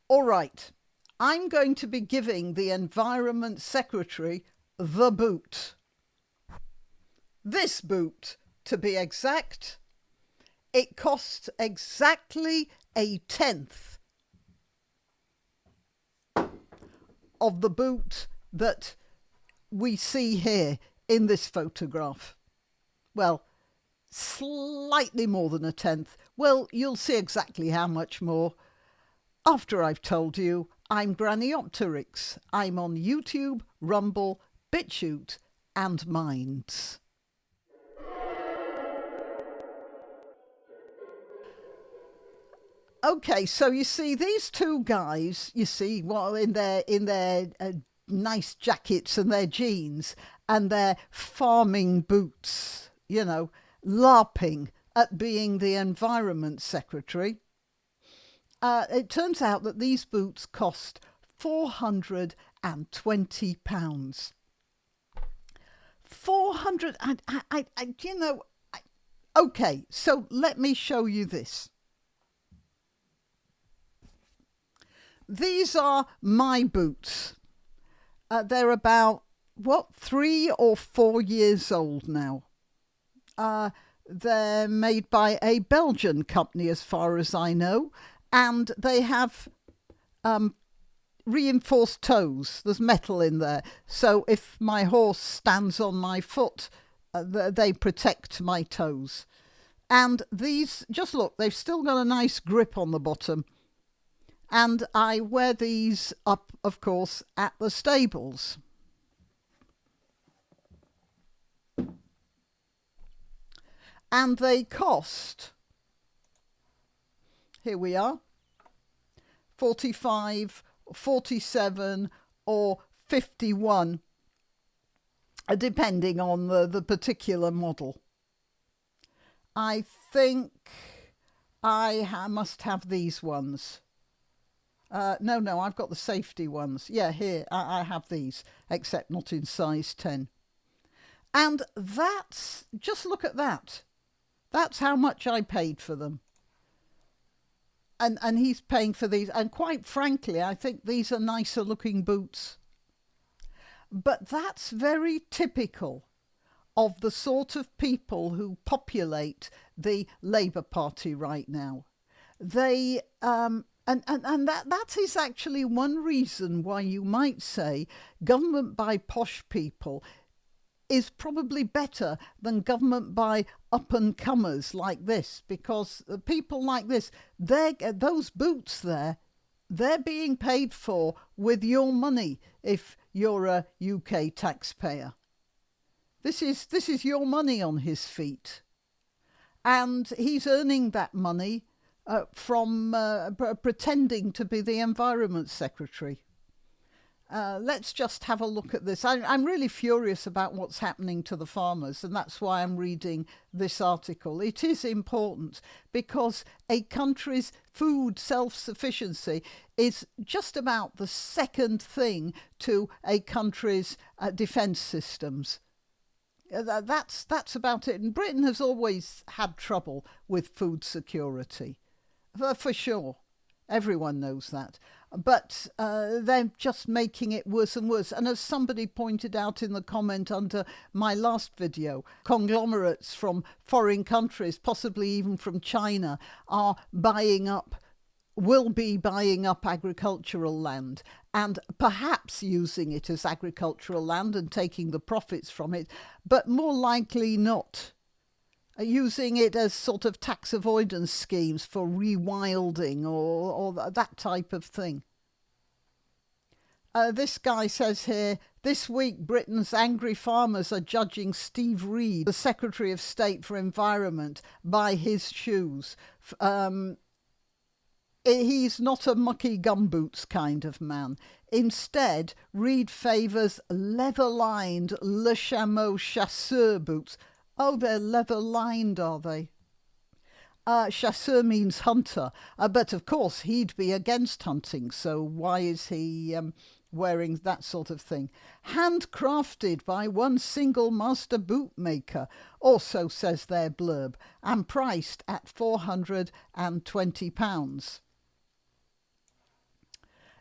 All right, I'm going to be giving the Environment Secretary the boot. This boot, to be exact. It costs exactly a tenth of the boot that we see here in this photograph. Well, slightly more than a tenth. Well, you'll see exactly how much more after I've told you. I'm Grannyopteryx. I'm on YouTube, Rumble, BitChute and Minds. Okay, so you see these two guys, you see, well, in their nice jackets and their jeans and their farming boots, you know, larping at being the Environment Secretary. It turns out that these boots cost £420. 400, okay, so let me show you this. These are my boots. They're about, 3 or 4 years old now. They're made by a Belgian company, as far as I know, and they have reinforced toes. There's metal in there. So if my horse stands on my foot, they protect my toes. And these, just look, they've still got a nice grip on the bottom. And I wear these up, of course, at the stables. And they cost, here we are, 45, 47 or 51, depending on the particular model. I think I must have these ones. No, I've got the safety ones. Yeah, here, I have these, except not in size 10. And that's, just look at that. That's how much I paid for them. And he's paying for these. And quite frankly, I think these are nicer looking boots. But that's very typical of the sort of people who populate the Labour Party right now. They... And that is actually one reason why you might say government by posh people is probably better than government by up-and-comers like this, because people like this, those boots there, they're being paid for with your money if you're a UK taxpayer. This is your money on his feet. And he's earning that money from pretending to be the Environment Secretary. Let's just have a look at this. I'm really furious about what's happening to the farmers, and that's why I'm reading this article. It is important because a country's food self-sufficiency is just about the second thing to a country's defence systems. That's about it. And Britain has always had trouble with food security. For sure. Everyone knows that. But they're just making it worse and worse. And as somebody pointed out in the comment under my last video, conglomerates from foreign countries, possibly even from China, will be buying up agricultural land and perhaps using it as agricultural land and taking the profits from it, but more likely not. Using it as sort of tax avoidance schemes for rewilding or that type of thing. This guy says here, this week Britain's angry farmers are judging Steve Reed, the Secretary of State for Environment, by his shoes. He's not a mucky gumboots kind of man. Instead, Reed favours leather-lined Le Chameau chasseur boots. Oh, they're leather-lined, are they? Chasseur means hunter, but of course he'd be against hunting, so why is he wearing that sort of thing? Handcrafted by one single master bootmaker, also says their blurb, and priced at £420.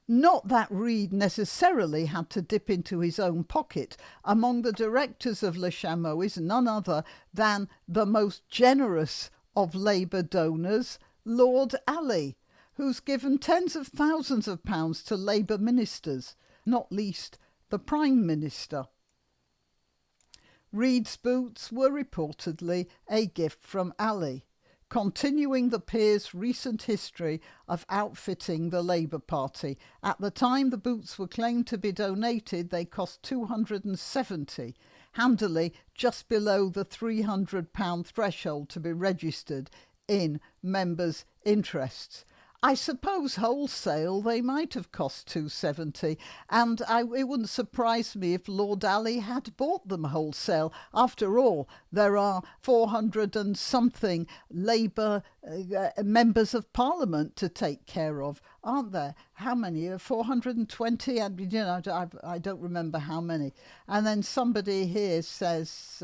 Not that Reed necessarily had to dip into his own pocket. Among the directors of Le Chameau is none other than the most generous of Labour donors, Lord Alli, who's given tens of thousands of pounds to Labour ministers, not least the Prime Minister. Reed's boots were reportedly a gift from Alli, continuing the peer's recent history of outfitting the Labour Party. At the time the boots were claimed to be donated, they cost £270, handily just below the £300 threshold to be registered in members' interests. I suppose wholesale they might have cost £270, and it wouldn't surprise me if Lord Alli had bought them wholesale. After all, there are 400 and something Labour members of Parliament to take care of, aren't there? How many? 420? And I don't remember how many. And then somebody here says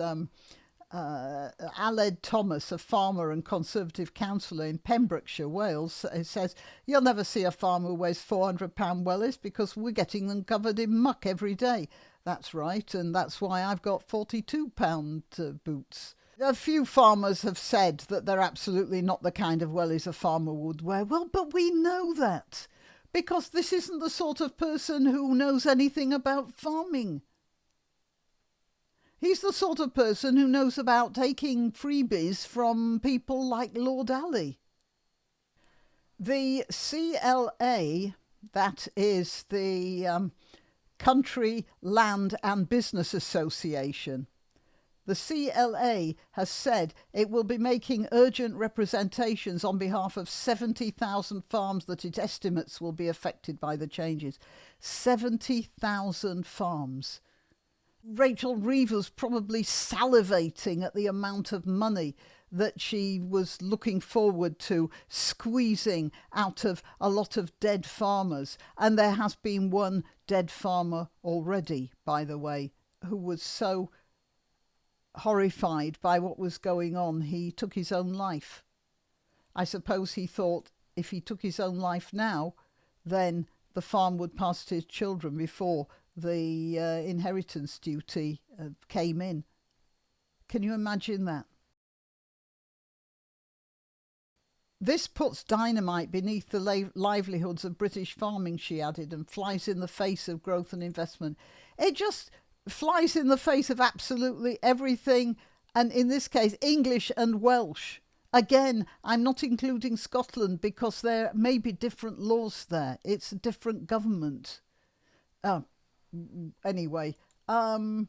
Aled Thomas, a farmer and Conservative councillor in Pembrokeshire, Wales, says, "You'll never see a farmer who wears £400 wellies because we're getting them covered in muck every day." That's right, and that's why I've got £42 boots. A few farmers have said that they're absolutely not the kind of wellies a farmer would wear. Well, but we know that, because this isn't the sort of person who knows anything about farming. He's the sort of person who knows about taking freebies from people like Lord Alli. The CLA, that is the Country, Land and Business Association, the CLA has said it will be making urgent representations on behalf of 70,000 farms that it estimates will be affected by the changes. 70,000 farms. Rachel Reeves was probably salivating at the amount of money that she was looking forward to squeezing out of a lot of dead farmers. And there has been one dead farmer already, by the way, who was so horrified by what was going on, he took his own life. I suppose he thought if he took his own life now, then the farm would pass to his children before the inheritance duty came in. Can you imagine that? This puts dynamite beneath the livelihoods of British farming, she added, and flies in the face of growth and investment. It just flies in the face of absolutely everything, and in this case, English and Welsh. Again, I'm not including Scotland because there may be different laws there. It's a different government. Anyway, for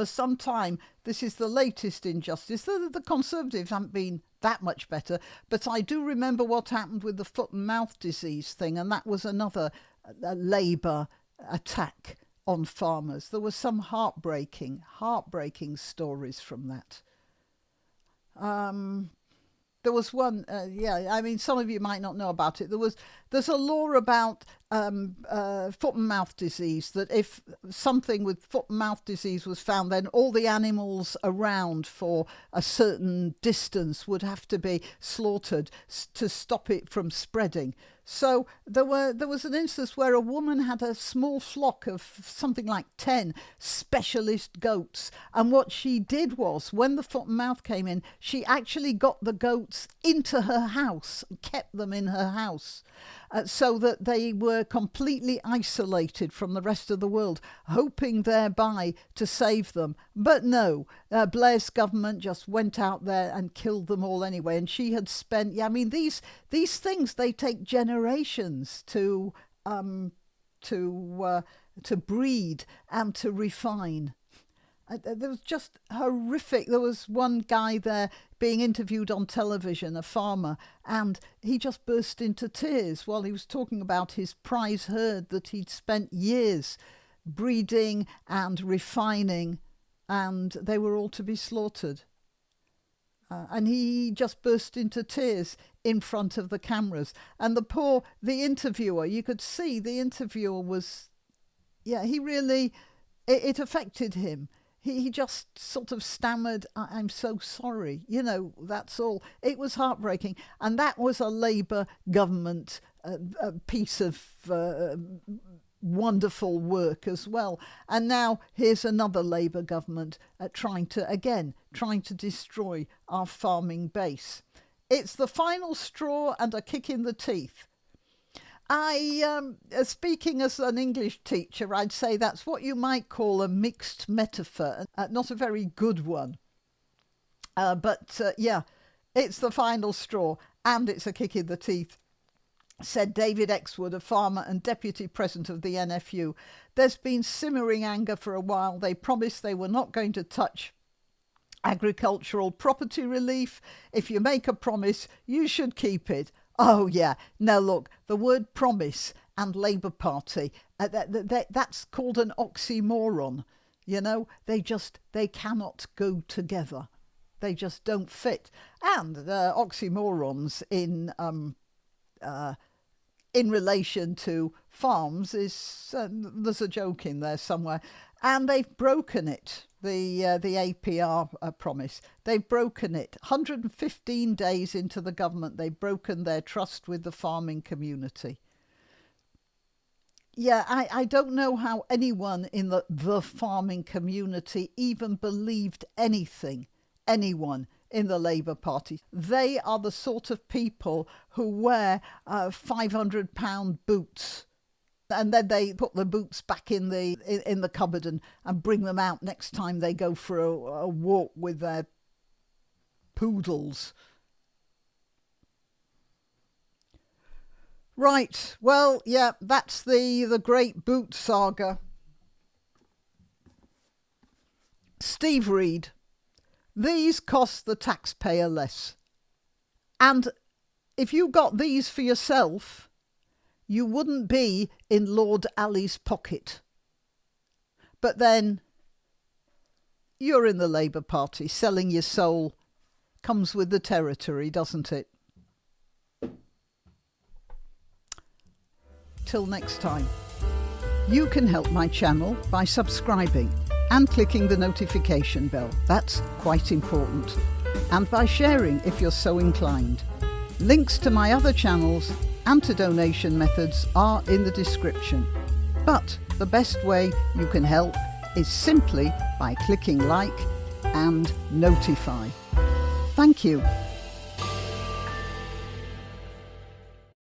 some time, this is the latest injustice. The Conservatives haven't been that much better, but I do remember what happened with the foot and mouth disease thing, and that was another Labour attack on farmers. There were some heartbreaking stories from that. There was one, some of you might not know about it. There's a law about foot and mouth disease, that if something with foot and mouth disease was found, then all the animals around for a certain distance would have to be slaughtered to stop it from spreading. So there was an instance where a woman had a small flock of something like 10 specialist goats. And what she did was, when the foot and mouth came in, she actually got the goats into her house and kept them in her house so that they were completely isolated from the rest of the world, hoping thereby to save them. But no, Blair's government just went out there and killed them all anyway. And she had spent, these things, they take generations to breed and to refine. There was just horrific. There was one guy there being interviewed on television, a farmer, and he just burst into tears while he was talking about his prize herd that he'd spent years breeding and refining, and they were all to be slaughtered. And he just burst into tears in front of the cameras. And the interviewer, you could see the interviewer was, he really, it affected him. he just sort of stammered, I'm so sorry. You know, that's all. It was heartbreaking. And that was a Labour government a piece of wonderful work as well. And now here's another Labour government trying to destroy our farming base. It's the final straw and a kick in the teeth. Speaking as an English teacher, I'd say that's what you might call a mixed metaphor, not a very good one. But it's the final straw and it's a kick in the teeth, said David Exwood, a farmer and deputy president of the NFU. There's been simmering anger for a while. They promised they were not going to touch agricultural property relief. If you make a promise, you should keep it. Oh, yeah. Now, look, the word promise and Labour Party, that's called an oxymoron. You know, they cannot go together. They just don't fit. And oxymorons in relation to farms is, there's a joke in there somewhere. And they've broken it, the APR promise. They've broken it. 115 days into the government, they've broken their trust with the farming community. Yeah, I don't know how anyone in the farming community even believed anyone in the Labour Party. They are the sort of people who wear £500 boots. And then they put the boots back in the cupboard and bring them out next time they go for a walk with their poodles. Right, well, yeah, that's the great boot saga. Steve Reed. These cost the taxpayer less. And if you got these for yourself, you wouldn't be in Lord Alli's pocket. But then you're in the Labour Party. Selling your soul comes with the territory, doesn't it? Till next time. You can help my channel by subscribing and clicking the notification bell. That's quite important. And by sharing if you're so inclined. Links to my other channels and to donation methods are in the description. But the best way you can help is simply by clicking like and notify. Thank you.